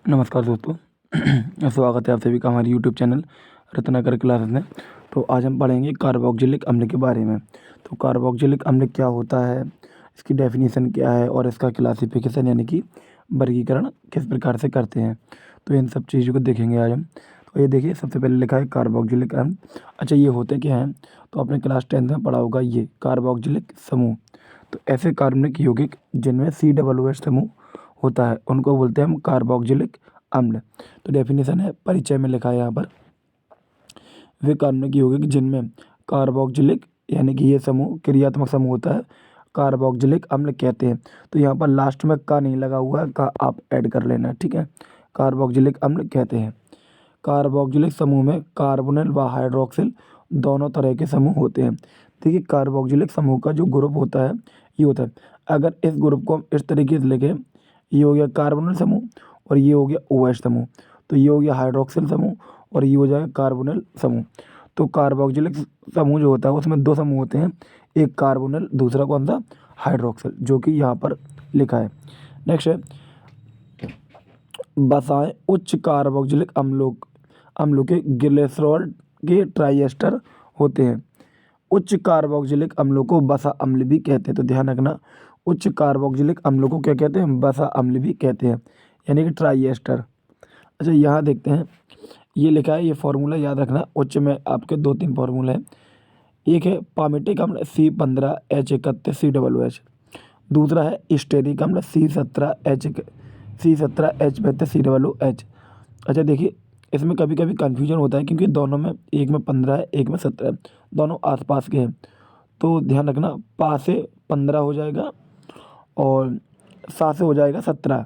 नमस्कार दोस्तों। स्वागत है आप सभी का हमारे यूट्यूब चैनल रत्नाकर क्लासेस में। तो आज हम पढ़ेंगे कार्बोक्जिलिक अम्ल के बारे में। तो कार्बोक्जिलिक अम्ल क्या होता है, इसकी डेफिनेशन क्या है और इसका क्लासिफिकेशन यानी कि वर्गीकरण किस प्रकार से करते हैं, तो इन सब चीज़ों को देखेंगे आज हम। तो ये देखिए, सबसे पहले लिखा है कार्बोक्जिलिक अम्ल। अच्छा, ये होते क्या हैं? तो आपने क्लास 10th में पढ़ा होगा, ये कार्बोक्जिलिक समूह। तो ऐसे कार्बनिक यौगिक जिनमें COOH समूह होता है उनको बोलते हैं हम कार्बोक्जिलिक अम्ल। तो डेफिनेशन है, परिचय में लिखा है यहाँ पर, वे कार्बनिक यौगिक जिनमें कार्बोक्जिलिक यानी कि ये समूह क्रियात्मक समूह होता है, कार्बोक्जिलिक अम्ल कहते हैं। तो यहाँ पर लास्ट में का नहीं लगा हुआ है, का आप ऐड कर लेना, ठीक है। कार्बोक्जिलिक अम्ल कहते हैं। कार्बोक्जिलिक समूह में कार्बोनिल व हाइड्रोक्सिल दोनों तरह के समूह होते हैं। देखिए, कार्बोक्जिलिक समूह का जो ग्रुप होता है ये होता है, अगर इस ग्रुप को हम इस तरीके से लिखें, ये हो गया कार्बोनिल समूह और ये हो गया OH समूह, तो ये हो गया हाइड्रोक्सिल समूह और ये हो जाएगा कार्बोनिल समूह। तो कार्बोक्जिलिक समूह जो होता है उसमें दो समूह होते हैं, एक कार्बोनिल, दूसरा कौन सा, हाइड्रोक्सिल, जो कि यहाँ पर लिखा है। नेक्स्ट है, बसाएं उच्च कार्बोक्जिलिक अम्लों के ग्लिसरॉल के ट्राइएस्टर होते हैं। उच्च कार्बोक्जिलिक अम्लों को बसा अम्ल भी कहते हैं। तो ध्यान रखना, उच्च कार्बोक्जिलिक अम्लों को क्या कहते हैं, बसा अम्ल भी कहते हैं, यानी कि ट्राइएस्टर। अच्छा, यहाँ देखते हैं, ये लिखा है, ये फार्मूला याद रखना। उच्च में आपके 2-3 फार्मूले हैं। एक है पामिटिक अम्ल C15H31COOH, दूसरा है स्टेरिक अम्ल C17H32COOH। अच्छा देखिए, इसमें कभी कभी कन्फ्यूजन होता है क्योंकि दोनों में, एक में 15 है एक में 17 है, दोनों आसपास के हैं। तो ध्यान रखना, पा से 15 हो जाएगा और सा से हो जाएगा 17।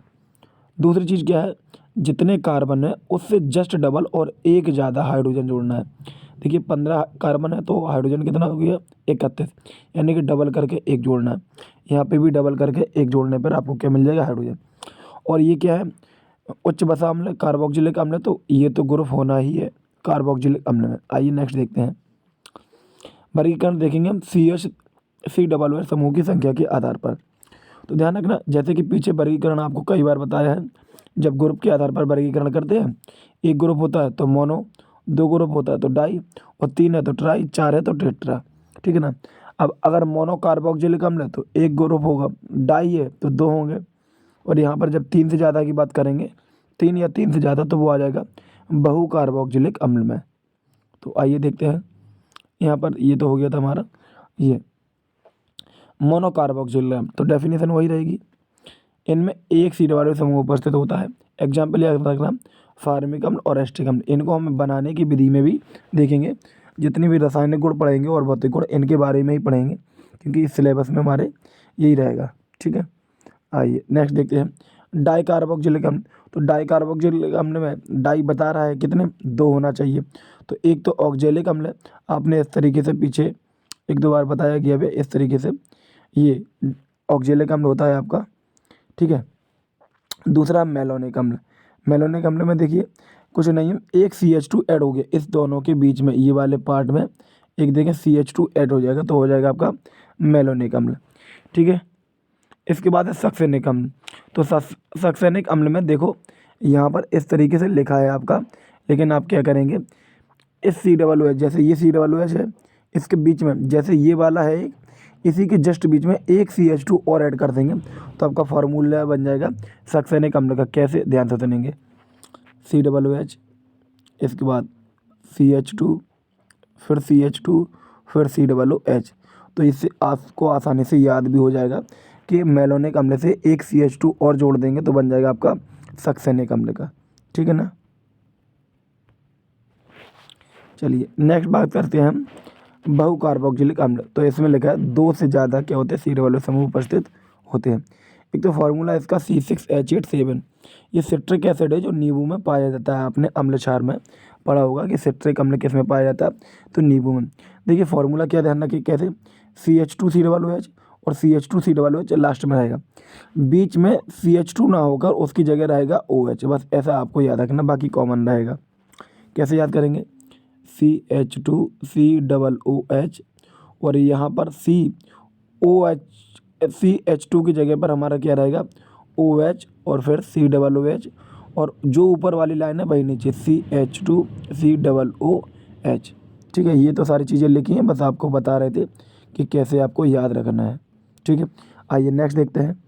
दूसरी चीज़ क्या है, जितने कार्बन है उससे जस्ट डबल और एक ज़्यादा हाइड्रोजन जोड़ना है। देखिए, 15 कार्बन है तो हाइड्रोजन कितना हो गया, 31, यानी कि डबल करके एक जोड़ना है। यहाँ पे भी डबल करके एक जोड़ने पर आपको क्या मिल जाएगा, हाइड्रोजन। और ये क्या है, उच्च बसा अम्ल कार्बोक्जिलिक अम्ल, तो ये तो ग्रुप होना ही है कार्बोक्जिलिक अम्ल में। आइए नेक्स्ट देखते हैं, वर्गीकरण देखेंगे हम COOH समूह की संख्या के आधार पर। तो ध्यान रखना, जैसे कि पीछे वर्गीकरण आपको कई बार बताया है, जब ग्रुप के आधार पर वर्गीकरण करते हैं, एक ग्रुप होता है तो मोनो, दो ग्रुप होता है तो डाई, और 3 है तो ट्राई, 4 है तो टेट्रा, ठीक है ना। अब अगर मोनो कार्बोक्जिलिक अम्ल है तो एक ग्रुप होगा, डाई है तो 2 होंगे, और यहाँ पर जब 3 से ज़्यादा की बात करेंगे, 3 या 3 से ज़्यादा, तो वो आ जाएगा बहु कार्बोक्जिलिक अम्ल में। तो आइए देखते हैं, यहाँ पर ये तो हो गया था हमारा ये मोनोकार्बोक्जिलिक अम्ल। तो डेफिनेशन वही रहेगी, इनमें एक COOH समूह उपस्थित होता है। एग्जाम्पल याद रखना, फार्मिक अम्ल और एस्टिक अम्ल, इनको हम बनाने की विधि में भी देखेंगे। जितने भी रासायनिक गुण पढ़ेंगे और भौतिक गुण, इनके बारे में ही पढ़ेंगे, क्योंकि इस सिलेबस में हमारे यही रहेगा, ठीक है। आइए नेक्स्ट देखते हैं, डाई कार्बोक्जिलिक अम्ल। तो डाई कार्बोक्जिलिक अम्ल में डाई बता रहा है कितने, 2 होना चाहिए। तो एक तो ऑक्जेलिक अम्ल है, आपने इस तरीके से पीछे 1-2 बार बताया गया है, इस तरीके से ये ऑक्जेलिक अम्ल होता है आपका, ठीक है। दूसरा मेलोनिक अम्ल। मेलोनिक अम्ल में देखिए कुछ नहीं है, एक CH2 ऐड हो गया इस दोनों के बीच में, ये वाले पार्ट में एक देखें CH2 ऐड हो जाएगा, तो हो जाएगा आपका मेलोनिक अम्ल, ठीक है। इसके बाद है सक्सेनिक अम्ल। तो सक्सेनिक अम्ल में देखो, यहाँ पर इस तरीके से लिखा है आपका, लेकिन आप क्या करेंगे, इस COOH, जैसे ये COOH है, इसके बीच में जैसे ये वाला है एक, इसी के जस्ट बीच में एक CH2 और ऐड कर देंगे, तो आपका फार्मूला बन जाएगा सक्सेनिक अम्ल का। कैसे, ध्यान से सुनेंगे, COOH, इसके बाद CH2, फिर CH2, फिर COOH। तो इससे आपको आसानी से याद भी हो जाएगा कि मेलोनिक अम्ल से एक CH2 और जोड़ देंगे तो बन जाएगा आपका सक्सेनिक अम्ल का, ठीक है ना। चलिए नेक्स्ट बात करते हैं हम बहु कार्बोक्जिलिक अम्ल। तो इसमें लिखा है 2 से ज़्यादा क्या होते हैं, COOH समूह उपस्थित होते हैं। एक तो फार्मूला इसका C6H87, ये सिट्रिक एसिड है जो नींबू में पाया जाता है। आपने अम्ल क्षार में पढ़ा होगा कि सिट्रिक अम्ल किस में पाया जाता है, तो नींबू में। देखिए फार्मूला क्या, ध्यान रखिए कैसे, CH2COOH और CH2COOH लास्ट में रहेगा, बीच में CH2 ना होकर उसकी जगह रहेगा OH, बस ऐसा आपको याद रखना, बाकी कॉमन रहेगा। कैसे याद करेंगे, CH2COOH और यहाँ पर CH2 की जगह पर हमारा क्या रहेगा, OH और फिर COOH और जो ऊपर वाली लाइन है वही नीचे CH2COOH। ठीक है, ये तो सारी चीज़ें लिखी हैं, बस आपको बता रहे थे कि कैसे आपको याद रखना है। ठीक है, आइए नेक्स्ट देखते हैं।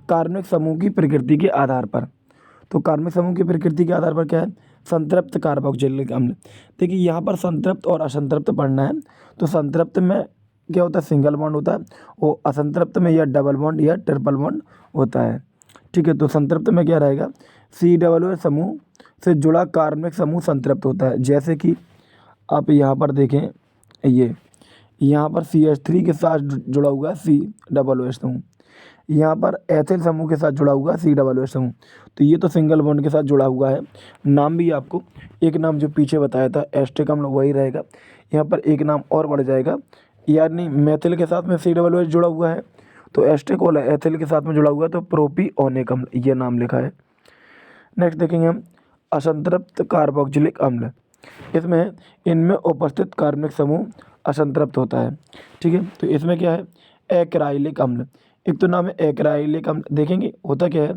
कार्बनिक समूह की प्रकृति के आधार पर। तो कार्बनिक समूह की प्रकृति के आधार पर क्या है? संतृप्त कार्बोक्जिलिक अम्ल। देखिए यहाँ पर संतृप्त और असंतृप्त पढ़ना है। तो संतृप्त में क्या होता है? सिंगल बॉन्ड होता है, और असंतृप्त में या डबल बॉन्ड या ट्रिपल बॉन्ड होता है। ठीक है, तो संतृप्त में क्या रहेगा? COO समूह से जुड़ा कार्बनिक समूह संतृप्त होता है। जैसे कि आप यहाँ पर देखें, ये यहाँ पर CH3 के साथ जुड़ा हुआ है COOH समूह, यहाँ पर एथिल समूह के साथ जुड़ा हुआ है COOH समूह। तो ये तो सिंगल बॉन्ड के साथ जुड़ा हुआ है। नाम भी आपको एक नाम जो पीछे बताया था एस्टिक अम्ल वही रहेगा। यहाँ पर एक नाम और बढ़ जाएगा, यानी मेथिल के साथ में COOH जुड़ा हुआ है, तो एस्टिक वाला एथिल के साथ में जुड़ा हुआ है, तो प्रोपिओनिक अम्ल ये नाम लिखा है। नेक्स्ट देखेंगे हम असंतृप्त कार्बोक्जिलिक अम्ल। इसमें इनमें उपस्थित कार्बनिक समूह असंतृप्त होता है। ठीक है, तो इसमें क्या है? एक्राइलिक अम्ल। एक तो नाम है एक्राइलिक अम्ल। देखेंगे होता क्या है,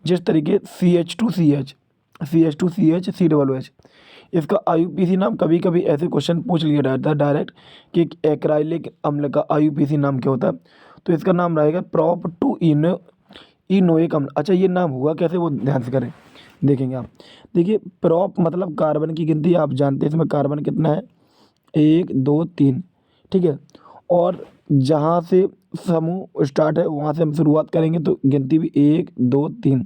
जिस तरीके CH2CH COOH, इसका IUPAC नाम कभी कभी ऐसे क्वेश्चन पूछ लिया जाता है डायरेक्ट कि एक्राइलिक अम्ल का IUPAC नाम क्या होता है। तो इसका नाम रहेगा प्रोप टू इनोइक अम्ल। अच्छा, ये नाम हुआ कैसे वो ध्यान से करें, देखेंगे आप। देखिए प्रोप मतलब कार्बन की गिनती आप जानते हैं, इसमें कार्बन कितना है? 1 2 3। ठीक है, और जहाँ से समूह स्टार्ट है वहाँ से हम शुरुआत करेंगे, तो गिनती भी 1 2 3।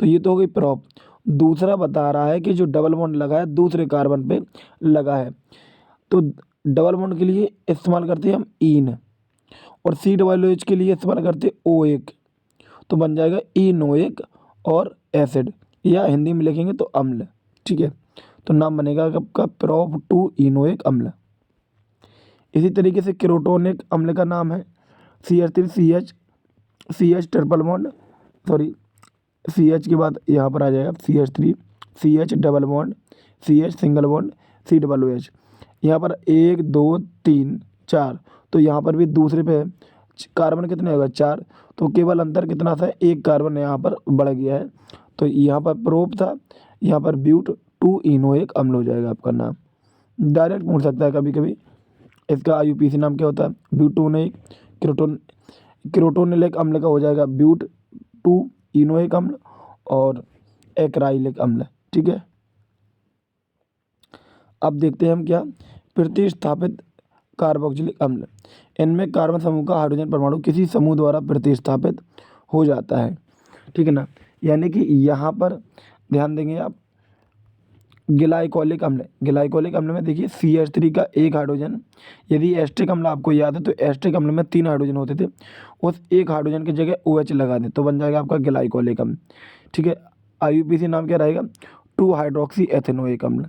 तो ये तो हो गई प्रॉप। दूसरा बता रहा है कि जो डबल बॉन्ड लगा है दूसरे कार्बन पे लगा है, तो डबल बॉन्ड के लिए इस्तेमाल करते हैं हम ईन, और COOH के लिए इस्तेमाल करते हैं OH। तो बन जाएगा इनोइक और एसिड, या हिंदी में लिखेंगे तो अम्ल। ठीक है, तो नाम बनेगा आपका प्रोप टू इनोइक अम्ल। इसी तरीके से केरोटोनिक अम्ल का नाम है CH triple bond, sorry CH के बाद यहाँ पर आ जाएगा CH3, CH double bond, CH single bond, COOH। यहाँ पर 1 2 3 4, तो यहाँ पर भी दूसरे पे है। कार्बन कितने होगा? 4। तो केवल अंतर कितना था? एक कार्बन यहाँ पर बढ़ गया है। तो यहाँ पर प्रोप था, यहाँ पर ब्यूट टू इनोइक अम्ल हो जाएगा आपका नाम। डायरेक्ट पूछ सकता है कभी कभी, इसका IUPAC नाम क्या होता है? ब्यूटोनिक क्रोटोनिलिक अम्ल का हो जाएगा ब्यूट टू इनोइक अम्ल और एक्राइलिक अम्ल। ठीक है, अब देखते हैं हम क्या, प्रतिस्थापित कार्बोक्जिलिक अम्ल। इनमें कार्बन समूह का हाइड्रोजन परमाणु किसी समूह द्वारा प्रतिस्थापित हो जाता है। ठीक है ना, यानी कि यहाँ पर ध्यान देंगे आप, ग्लाइकोलिक अम्ल में देखिए CH3 का एक हाइड्रोजन, यदि एस्टिक अम्ल आपको याद है तो एस्टिक अम्ल में 3 हाइड्रोजन होते थे, उस एक हाइड्रोजन की जगह OH लगा दें तो बन जाएगा आपका ग्लाइकोलिक अम्ल। ठीक है, IUPAC नाम क्या रहेगा? 2 हाइड्रोक्सी एथेनोइक अम्ल।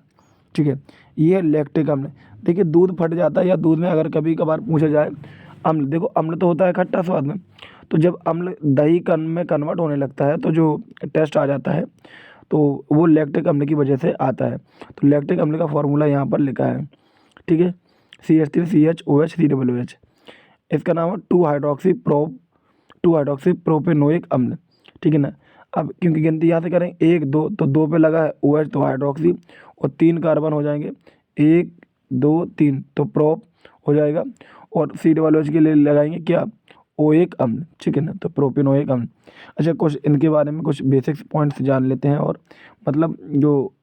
ठीक है, ये है लैक्टिक अम्ल। देखिए दूध फट जाता है, या दूध में अगर कभी कभार पूछा जाए अम्ल, देखो अम्ल तो होता है खट्टा स्वाद में, तो जब अम्ल दही में कन्वर्ट होने लगता है तो जो टेस्ट आ जाता है तो वो लैक्टिक अम्ल की वजह से आता है। तो लैक्टिक अम्ल का फॉर्मूला यहाँ पर लिखा है। ठीक है, CH3CHOH COOH। इसका नाम है 2 हाइड्रोक्सी प्रोपेनोइक अम्ल। ठीक है ना, अब क्योंकि गिनती यहाँ से करें 1 2, तो 2 पे लगा है OH तो हाइड्रोक्सी, और 3 कार्बन हो जाएंगे, 1 2 3 तो प्रोप हो जाएगा, और COOH के लिए लगाएंगे क्या? ओएक अम्ल। ठीक है ना, तो प्रोपेनोइक अम्ल। अच्छा, कुछ इनके बारे में कुछ बेसिक्स पॉइंट्स जान लेते हैं, और मतलब जो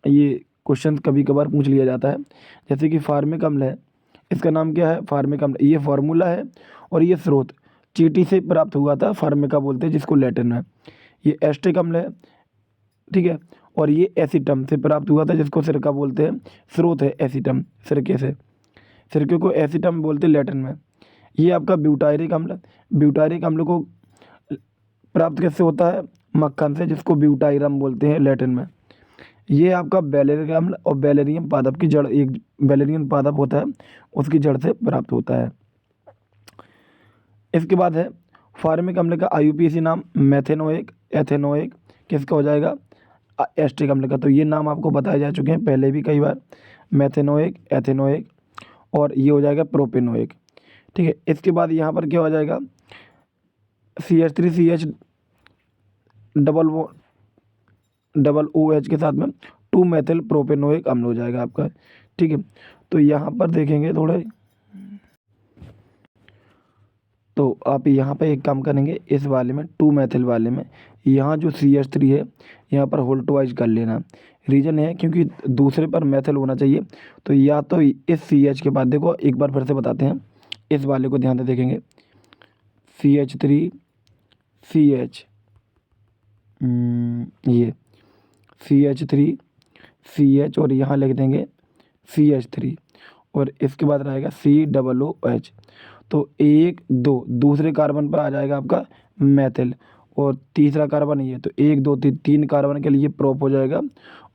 ये क्वेश्चन कभी कभार पूछ लिया जाता है, जैसे कि फार्मिक अम्ल है, इसका नाम क्या है? फार्मिक अम्ल। ये फार्मूला है और ये स्रोत चींटी से प्राप्त हुआ था, फार्मिका बोलते हैं जिसको लैटिन में। ये एस्टिक अम्ल है, ठीक है, और ये एसिटम से प्राप्त हुआ था जिसको सिरका बोलते हैं। स्रोत है एसिटम, सिरके से, सिरके को एसिटम बोलते हैं लैटिन में। ये आपका ब्यूटायरिक अम्ल, ब्यूटायरिक अम्ल को प्राप्त कैसे होता है? मक्खन से, जिसको ब्यूटाइरम बोलते हैं लैटिन में। ये आपका बैलेरिक अम्ल, और बैलेरियम पादप की जड़, एक बैलेरियन पादप होता है उसकी जड़ से प्राप्त होता है। इसके बाद है फार्मिक अम्ल का IUPAC नाम मेथेनोइक, एथेनोइक, किसका हो जाएगा? एस्टिक अम्ल का। तो ये नाम आपको बताए जा चुके हैं पहले भी कई बार, मेथेनोइक, एथेनोइक, और ये हो जाएगा प्रोपेनोइक। ठीक है। इसके बाद यहाँ पर क्या हो जाएगा, CH3CH डबल ओ एच के साथ में 2 मेथिल प्रोपेनोइक अम्ल हो जाएगा आपका। ठीक है, तो यहाँ पर देखेंगे थोड़ा, तो आप यहाँ पे एक काम करेंगे, इस वाले में 2 मेथिल वाले में यहाँ जो CH3 है यहाँ पर होल्ट वाइज कर लेना। रीज़न है क्योंकि दूसरे पर मेथिल होना चाहिए, तो या तो इस CH के बाद देखो एक बार फिर से बताते हैं, इस वाले को ध्यान से देखेंगे, CH3 CH, ये CH3 CH और यहाँ लिख देंगे CH3 और इसके बाद रहेगा COOH। तो 1 2 दूसरे कार्बन पर आ जाएगा आपका मेथिल और तीसरा कार्बन ये, तो 1 2 3 कार्बन के लिए प्रोप हो जाएगा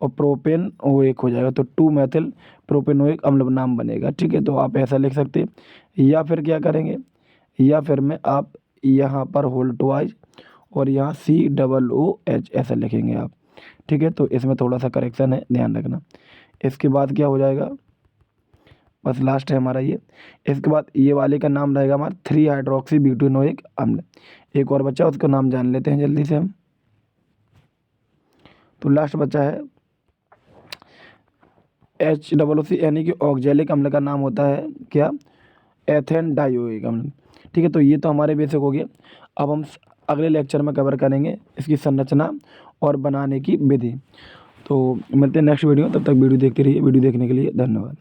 और प्रोपेन ओ एक हो जाएगा, तो 2 मेथिल प्रोपेनोइक अम्ल नाम बनेगा। ठीक है, तो आप ऐसा लिख सकते हैं, या फिर क्या करेंगे, या फिर में आप यहाँ पर होल्ट वाइज और यहाँ COOH ऐसा लिखेंगे आप। ठीक है, तो इसमें थोड़ा सा करेक्शन है, ध्यान रखना। इसके बाद क्या हो जाएगा, बस लास्ट है हमारा ये। इसके बाद ये वाले का नाम रहेगा हमारा 3 हाइड्रोक्सी ब्यूटेनोइक अम्ल। एक और बच्चा, उसका नाम जान लेते हैं जल्दी से हम। तो लास्ट बच्चा है HOOC, यानी कि ऑक्जेलिक अम्ल का नाम होता है क्या, एथेन डाइओइक अम्ल। ठीक है, तो ये तो हमारे बेसिक हो गए। अब हम अगले लेक्चर में कवर करेंगे इसकी संरचना और बनाने की विधि। तो मिलते हैं नेक्स्ट वीडियो, तब तक वीडियो देखते रहिए। वीडियो देखने के लिए धन्यवाद।